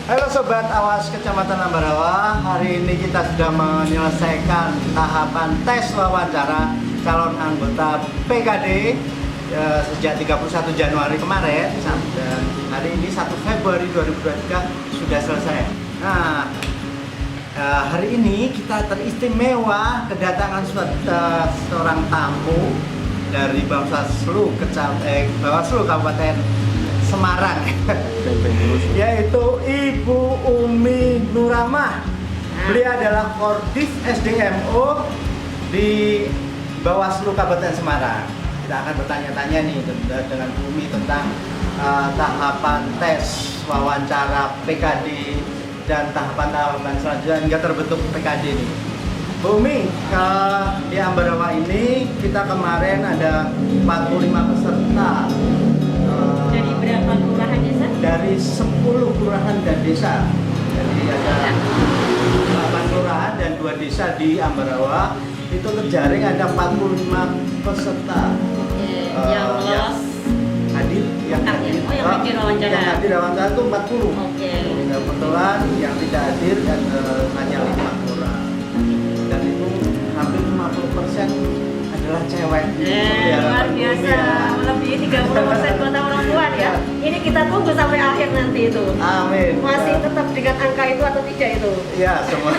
Halo Sobat Awas Kecamatan Ambarawa, hari ini kita sudah menyelesaikan tahapan tes wawancara calon anggota PKD sejak 31 Januari kemarin dan hari ini 1 Februari 2023 sudah selesai. Nah, hari ini kita teristimewa kedatangan seorang tamu dari Bawaslu Kabupaten Semarang, yaitu Ibu Umi Nurahmah. Beliau adalah Kordif SDMO di Bawaslu Kabupaten Semarang. Kita akan bertanya-tanya nih dengan Bu Umi tentang tahapan tes wawancara PKD dan tahapan-tahapan selanjutnya hingga terbentuk PKD ini. Bu Umi, di Ambarawa ini kita kemarin ada 45 peserta. Dari berapa kelurahan desa? Dari 10 kelurahan dan desa. Jadi ada 8 kelurahan dan 2 desa di Ambarawa. Itu terjaring ada 45 peserta. Yang lolos hadir, yang hadir wawancara. Yang hadir wawancara itu 40. Oke. Kebetulan yang tidak hadir dan hanya 5 kelurahan. Dan itu hampir 50% adalah cewek. Luar biasa, melebihi 30% kota perempuan ya. Ini kita tunggu sampai akhir nanti itu. Amin. Masih tetap dengan angka itu atau tidak itu? Iya, semua.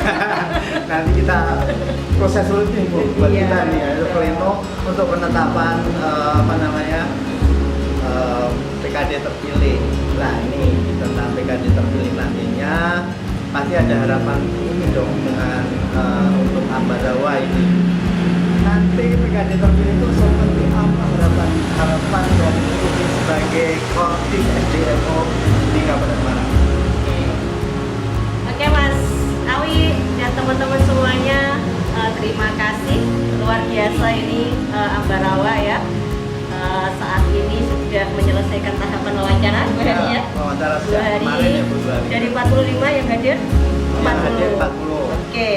Nanti kita proses rutin Bu buat kita nih ya, itu pleno untuk penetapan PKD terpilih. Nah, ini tentang PKD terpilih nantinya pasti ada harapan ini dong dengan untuk Ambarawa ini. Nanti PKD terpilih itu seperti apa harapan dari ini sebagai Koordif SDMO di Kabupaten Semarang? Oke Mas Awi dan teman-teman semuanya, terima kasih luar biasa ini Ambarawa ya. Saat ini sudah menyelesaikan tahapan wawancara 2 hari ya. Wawancara 2 hari. Ya, Bu, 2 hari. Dari 45 yang hadir 40. 40. Oke.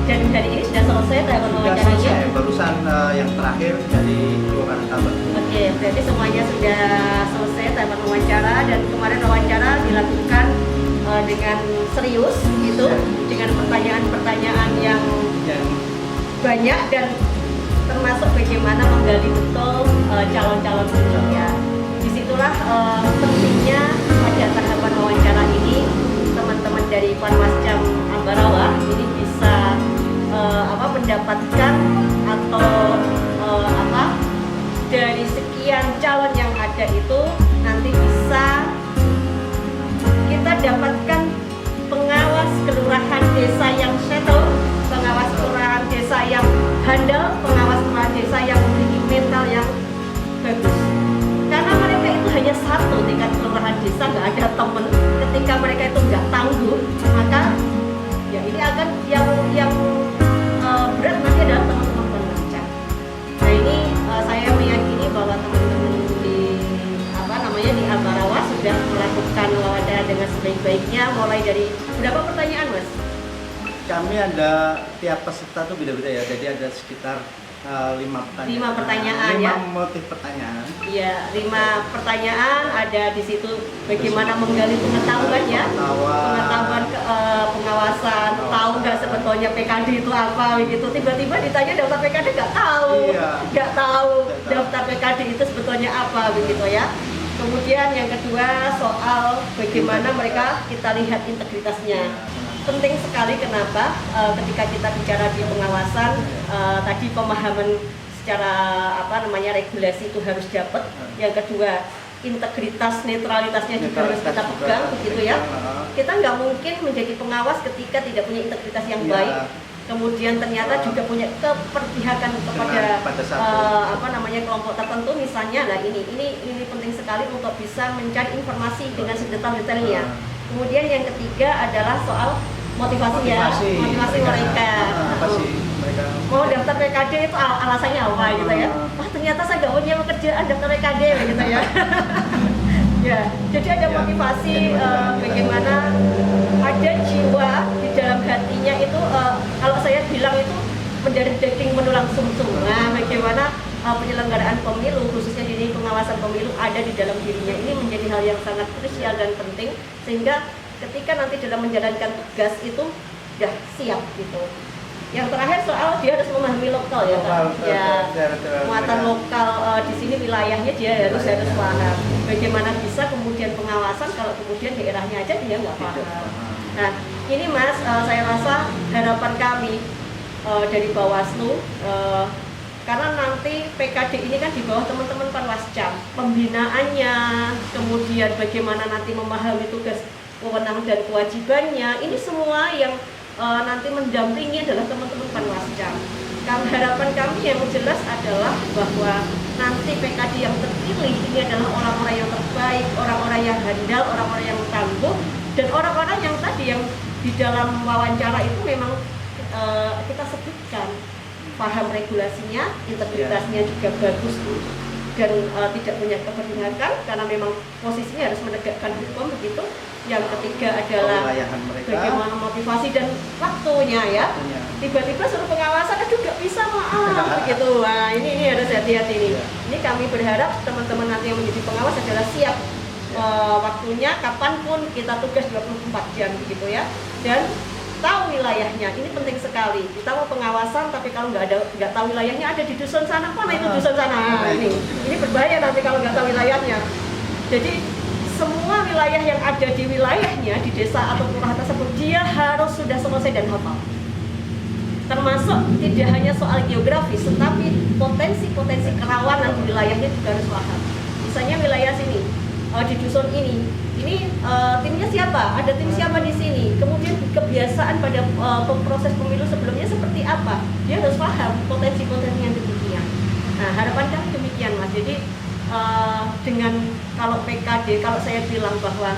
Dan hari ini sudah selesai tahapan Sudah wawancaranya. selesai, barusan yang terakhir dari Kelurahan Tabat. Oke, berarti semuanya sudah selesai tahapan wawancara dan kemarin wawancara dilakukan dengan serius gitu, dengan pertanyaan-pertanyaan yang banyak dan termasuk bagaimana menggali betul calon-calon peserta. Disitulah pentingnya pada tahapan wawancara ini teman-teman dari Panwascam Ambarawa ini bisa mendapatkan atau dari sekian calon yang ada itu nanti bisa kita dapatkan pengawas kelurahan desa yang settle, pengawas kelurahan desa yang handal, pengawas kelurahan desa yang memiliki mental yang bagus. Karena mereka itu hanya satu tingkat kelurahan desa, nggak ada teman. Ketika mereka itu nggak tangguh, maka ya ini akan yang berat nanti adalah teman-teman pengajar. Nah ini saya meyakini bahwa teman-teman di di Ambarawa sudah melakukan wawancara dengan sebaik-baiknya, mulai dari berapa pertanyaan Mas? Kami ada tiap peserta tuh beda-beda ya, jadi ada sekitar 5 pertanyaan. 5 pertanyaan 5 ya? motif pertanyaan. Iya, 5 pertanyaan, ada di situ bagaimana menggali pengetahuan ya, pengetahuan pengawasan, tahu nggak sebetulnya PKD itu apa begitu. Tiba-tiba ditanya daftar PKD nggak tahu, nggak tahu daftar PKD itu sebetulnya apa begitu ya. Kemudian yang kedua soal bagaimana mereka kita lihat integritasnya. Penting sekali kenapa ketika kita bicara di pengawasan tadi pemahaman secara regulasi itu harus dapat. Yang kedua integritas, netralitasnya juga harus kita pegang begitu ya. Kita nggak mungkin menjadi pengawas ketika tidak punya integritas yang baik. Kemudian ternyata juga punya keperpihakan kepada kelompok tertentu misalnya. Nah ini penting sekali untuk bisa mencari informasi dengan sedetail-detailnya. Kemudian yang ketiga adalah soal motivasi mereka. Mau daftar PKD itu alasannya apa gitu ya? Wah ternyata saya nggak punya pekerjaan daftar PKD gitu ya. Ya, jadi ada motivasi bagaimana ada jiwa di dalam hatinya itu kalau saya bilang itu menjadi daging menulang sumsum. Nah, bagaimana penyelenggaraan pemilu khususnya di pengawasan pemilu ada di dalam dirinya, ini menjadi hal yang sangat krusial dan penting sehingga ketika nanti dalam menjalankan tugas itu sudah siap gitu. Yang terakhir soal dia harus memahami lokal ya Kak. Ya, muatan lokal di sini wilayahnya dia harus paham. Bagaimana bisa kemudian pengawasan kalau kemudian daerahnya aja dia nggak paham. Nah, ini Mas, saya rasa harapan kami dari Bawaslu, karena nanti PKD ini kan di bawah teman-teman Panwascam, pembinaannya, kemudian bagaimana nanti memahami tugas, wewenang dan kewajibannya, ini semua yang nanti mendampingi adalah teman-teman Panwascam. Harapan kami yang jelas adalah bahwa nanti PKD yang terpilih ini adalah orang-orang yang terbaik, orang-orang yang handal, orang-orang yang tangguh, dan orang-orang yang tadi yang di dalam wawancara itu memang kita sebutkan paham regulasinya, integritasnya juga bagus dan tidak punya keberpihakan karena memang posisinya harus menegakkan hukum begitu. Yang ketiga adalah bagaimana motivasi dan waktunya ya. Tiba-tiba suruh pengawasan aduh gak bisa maaf begitu. Nah, ini harus hati-hati nih. Ini kami berharap teman-teman nanti yang menjadi pengawas adalah siap waktunya kapanpun kita tugas 24 jam begitu ya. Dan tahu wilayahnya, ini penting sekali. Kita mau pengawasan tapi kalau nggak tahu wilayahnya ada di dusun sana, mana itu dusun sana. Ini berbahaya nanti kalau nggak tahu wilayahnya. Jadi semua wilayah yang ada di wilayahnya di desa atau kelurahan tersebut dia harus sudah selesai dan hafal. Termasuk tidak hanya soal geografis, tetapi potensi-potensi kerawanan di wilayahnya juga harus paham. Misalnya wilayah sini, di dusun ini timnya siapa? Ada tim siapa di sini? Kemudian kebiasaan pada proses pemilu sebelumnya seperti apa? Dia harus paham potensi-potensi yang demikian. Nah, harapan kami demikian Mas. Jadi dengan kalau PKD, kalau saya bilang bahwa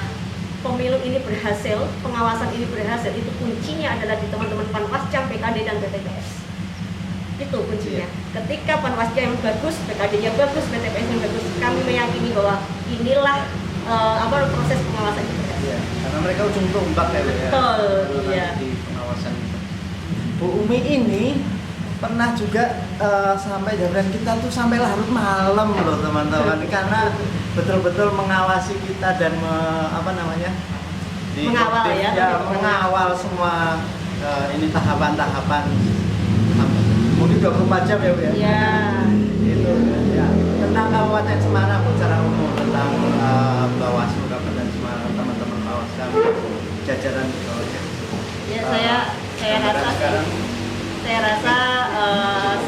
pemilu ini berhasil, pengawasan ini berhasil, itu kuncinya adalah di teman-teman Panwascam, PKD dan BTPS. Itu kuncinya. Ketika Panwascam yang bagus, PKD-nya bagus, BTPS yang bagus, kami meyakini bahwa inilah proses pengawasan itu berhasil. Ya, karena mereka ujung tombak ya. Betul. Iya. Di pengawasan itu. Bu Umi ini pernah juga sampai jam kita tuh sampai larut malam loh teman-teman, karena betul-betul mengawasi kita dan mengawal mengawal semua ini tahapan-tahapan mungkin 24 jam ya Bu ya. Iya. Itu ya tentang Kabupaten Semarang secara umum, tentang Bawaslu Kabupaten Semarang, teman-teman Bawaslu jajaran di bawahnya. Ya, saya rasa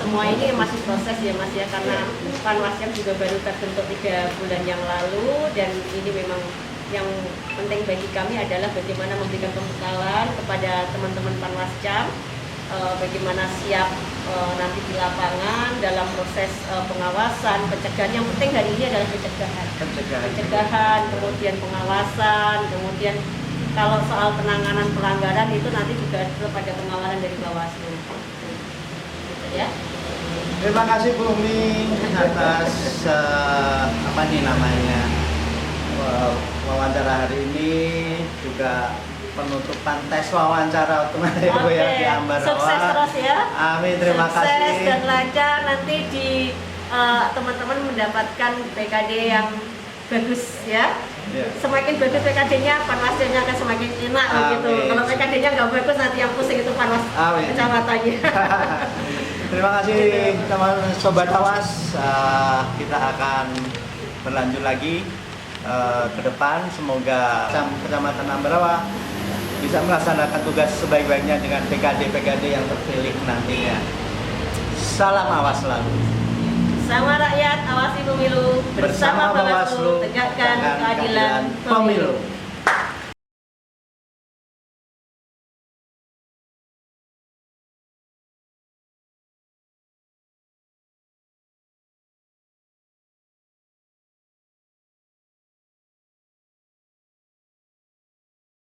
semua ini masih proses ya Mas ya, karena Panwascam juga baru terbentuk 3 bulan yang lalu, dan ini memang yang penting bagi kami adalah bagaimana memberikan pembekalan kepada teman-teman Panwascam, bagaimana siap nanti di lapangan dalam proses pengawasan, pencegahan. Yang penting hari ini adalah pencegahan, kemudian pengawasan, kemudian kalau soal penanganan pelanggaran itu nanti juga pada pengawasan dari Bawaslu. Gitu ya. Terima kasih Bu Umi atas wawancara hari ini, juga penutupan tes wawancara otomatis Bu ya di Ambarawa. Sukses terus ya. Amin, terima kasih. Sukses dan lancar nanti di teman-teman mendapatkan PKD yang bagus ya. Yeah. Semakin bagus PKD-nya, Panwascamnya akan semakin enak begitu. Kalau PKD-nya nggak bagus nanti yang pusing itu Panwas kecamatannya. Terima kasih teman Sobat Awas. Kita akan berlanjut lagi ke depan. Semoga Kecamatan Ambarawa bisa melaksanakan tugas sebaik-baiknya dengan PKD yang terpilih nantinya. Salam awas selalu. Sama rakyat, awasi pemilu. Bersama Bawaslu, tegakkan keadilan pemilu.